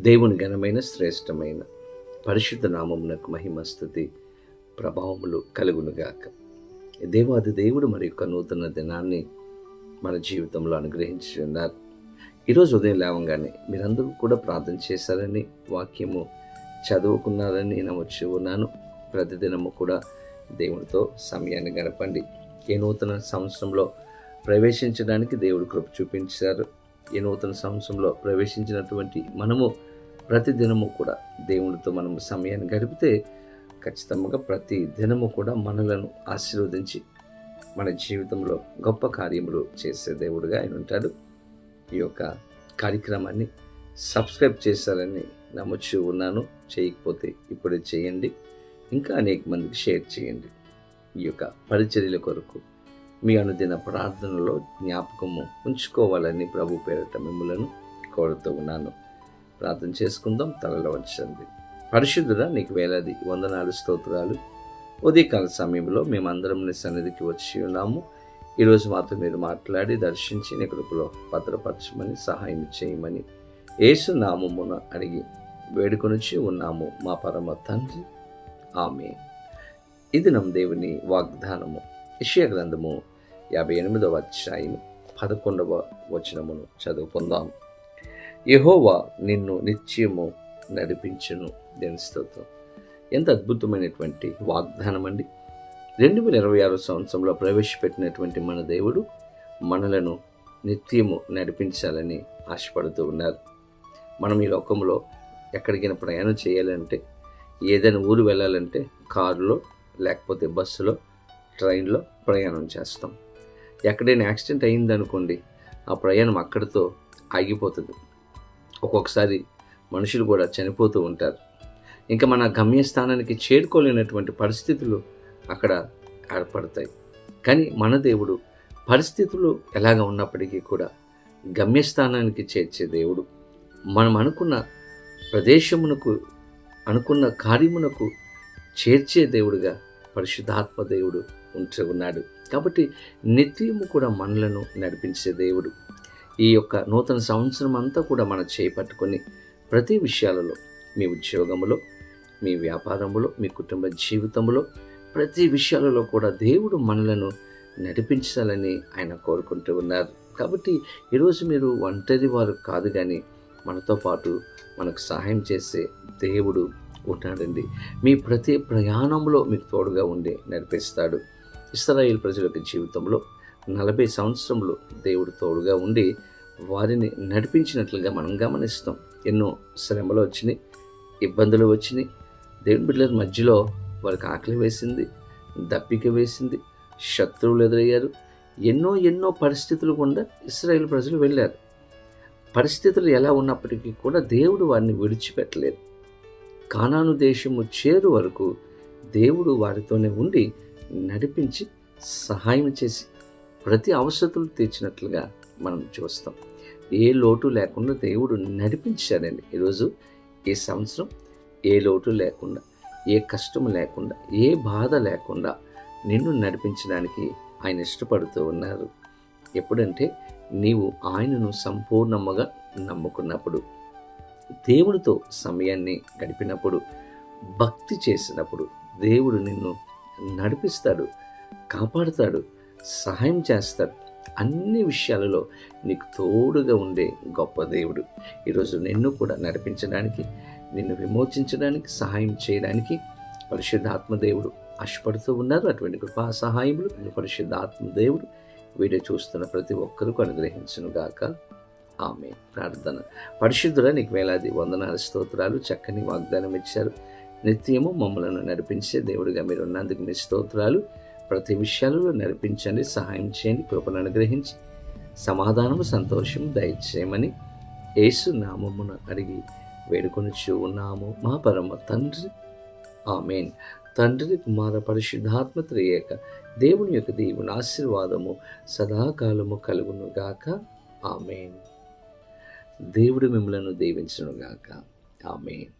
దేవుని ఘనమైన శ్రేష్టమైన పరిశుద్ధ నామమునకు మహిమ స్తుతి ప్రభావములు కలుగునుగాక. దేవాది దేవుడు మరి యొక్క నూతన దినాన్ని మన జీవితంలో అనుగ్రహించి ఉన్నారు. ఈరోజు ఉదయం లేవగానే మీరందరూ కూడా ప్రార్థన చేశారని, వాక్యము చదువుకున్నారని నమ్మొచ్చి ఉన్నాను. ప్రతిదినము కూడా దేవునితో సమయాన్ని గడపండి. ఏ నూతన సంవత్సరంలో ప్రవేశించడానికి దేవుడు కృప చూపించారు. ఈ నూతన సంవత్సరంలో ప్రవేశించినటువంటి మనము ప్రతిదినము కూడా దేవునితో మనం సమయాన్ని గడిపితే ఖచ్చితంగా ప్రతి దినము కూడా మనలను ఆశీర్వదించి మన జీవితంలో గొప్ప కార్యములు చేసే దేవుడుగా ఆయన ఉంటాడు. ఈ యొక్క కార్యక్రమాన్ని సబ్స్క్రైబ్ చేశారని నమ్మొచ్చు ఉన్నాను. చేయకపోతే ఇప్పుడే చేయండి. ఇంకా అనేక మందికి షేర్ చేయండి. ఈ యొక్క పరిచర్యల కొరకు మీ అనుదిన ప్రార్థనలో జ్ఞాపకము ఉంచుకోవాలని ప్రభు పేరట మిమ్మలను కోరుతూ ఉన్నాను. ప్రార్థన చేసుకుందాం. తలలో వచ్చండి. పరిశుద్ధుడా, నీకు వేలాది వందనాలు, స్తోత్రాలు. ఉదయకాల సమయంలో మేమందరం నీ సన్నిధికి వచ్చి ఉన్నాము. ఈరోజు మాతో మీరు మాట్లాడి దర్శించి నీ కృపలో భద్రపరచమని, సహాయం చేయమని యేసు నామమున అడిగి వేడుకొనిచ్చి ఉన్నాము మా పరమ తండ్రి. ఆమేన్. ఇది నమ్ దేవుని వాగ్దానము. యెషయా గ్రంథము 58వ అధ్యాయం 11వ వచనమును చదువుకుందాం. యెహోవా నిన్ను నిత్యము నడిపించును. దేవుని స్తోత్రం. ఎంత అద్భుతమైనటువంటి వాగ్దానం అండి. 2026 సంవత్సరంలో ప్రవేశపెట్టినటువంటి మన దేవుడు మనలను నిత్యము నడిపించాలని ఆశపడుతూ ఉన్నారు. మనం ఈ లోకంలో ఎక్కడికైనా ప్రయాణం చేయాలంటే, ఏదైనా ఊరు వెళ్ళాలంటే కారులో లేకపోతే బస్సులో, ట్రైన్లో ప్రయాణం చేస్తాం. ఎక్కడైనా యాక్సిడెంట్ అయిందనుకోండి, ఆ ప్రయాణం అక్కడితో ఆగిపోతుంది. ఒక్కొక్కసారి మనుషులు కూడా చనిపోతూ ఉంటారు. ఇంకా మన గమ్యస్థానానికి చేరుకోలేనటువంటి పరిస్థితులు అక్కడ ఏర్పడతాయి. కానీ మన దేవుడు పరిస్థితులు ఎలాగ ఉన్నప్పటికీ కూడా గమ్యస్థానానికి చేర్చే దేవుడు. మనం అనుకున్న ప్రదేశమునకు, అనుకున్న కార్యమునకు చేర్చే దేవుడుగా పరిశుద్ధాత్మ దేవుడు ఉంటూ ఉన్నాడు. కాబట్టి నిత్యము కూడా మనలను నడిపించే దేవుడు. ఈ యొక్క నూతన సంవత్సరం అంతా కూడా మనం చేపట్టుకొని ప్రతి విషయాలలో, మీ ఉద్యోగములో, మీ వ్యాపారములో, మీ కుటుంబ జీవితంలో, ప్రతి విషయాలలో కూడా దేవుడు మనలను నడిపించాలని ఆయన కోరుకుంటూ ఉన్నారు. కాబట్టి ఈరోజు మీరు ఒంటరి వారు కాదు, కానీ మనతో పాటు మనకు సహాయం చేసే దేవుడు ఉన్నాడండి. మీ ప్రతి ప్రయాణంలో మీకు తోడుగా ఉండి నడిపిస్తాడు. ఇశ్రాయేలు ప్రజల యొక్క జీవితంలో 40 సంవత్సరములు దేవుడు తోడుగా ఉండి వారిని నడిపించినట్లుగా మనం గమనిస్తాం. ఎన్నో శ్రమలు వచ్చినాయి, ఇబ్బందులు వచ్చినాయి. దేవుని బిడ్డల మధ్యలో వారికి ఆకలి వేసింది, దప్పిక వేసింది, శత్రువులు ఎదురయ్యారు. ఎన్నో పరిస్థితులు గుండా ఇశ్రాయేలు ప్రజలు వెళ్ళారు. పరిస్థితులు ఎలా ఉన్నప్పటికీ కూడా దేవుడు వారిని విడిచిపెట్టలేదు. కానాను దేశము చేరు వరకు దేవుడు వారితోనే ఉండి నడిపించి సహాయం చేసి ప్రతి అవసరతలు తీర్చినట్లుగా మనం చూస్తాం. ఏ లోటు లేకుండా దేవుడు నడిపించాడండి. ఈరోజు ఈ సంవత్సరం ఏ లోటు లేకుండా, ఏ కష్టం లేకుండా, ఏ బాధ లేకుండా నిన్ను నడిపించడానికి ఆయన ఇష్టపడుతూ ఉన్నారు. ఎప్పుడంటే నీవు ఆయనను సంపూర్ణముగా నమ్ముకున్నప్పుడు, దేవుడితో సమయాన్ని గడిపినప్పుడు, భక్తి చేసినప్పుడు దేవుడు నిన్ను నడిపిస్తాడు, కాపాడుతాడు, సహాయం చేస్తాడు. అన్ని విషయాలలో నీకు తోడుగా ఉండే గొప్ప దేవుడు. ఈరోజు నిన్ను కూడా నడిపించడానికి, నిన్ను విమోచించడానికి, సహాయం చేయడానికి పరిశుద్ధాత్మ దేవుడు ఆశపడుతూ ఉన్నారు. అటువంటి కృపా సహాయములు పరిశుద్ధాత్మ దేవుడు వీడియో చూస్తున్న ప్రతి ఒక్కరికి అనుగ్రహించును గాక. ఆమేన్. ప్రార్థన. పరిశుద్ధుడా, నీకు వేలాది వందనాలు, స్తోత్రాలు. చక్కని వాగ్దానం ఇచ్చారు. నిత్యము మమ్మలను నడిపించే దేవుడిగా మీరు ఉన్నందుకు మీ స్తోత్రాలు. ప్రతి విషయాలలో నడిపించండి, సహాయం చేయండి, కృపను అనుగ్రహించి సమాధానము, సంతోషము దయచేయమని యేసు నామమున అడిగి వేడుకొనిచూ ఉన్నాము మా పరమ తండ్రి. ఆమేన్. తండ్రి, కుమార, పరిశుద్ధాత్మ త్రియేక దేవుని యొక్క దేవుని ఆశీర్వాదము సదాకాలము కలుగును గాక. ఆమేన్. దేవుడు మిమ్మలను దీవించును గాక. ఆమేన్.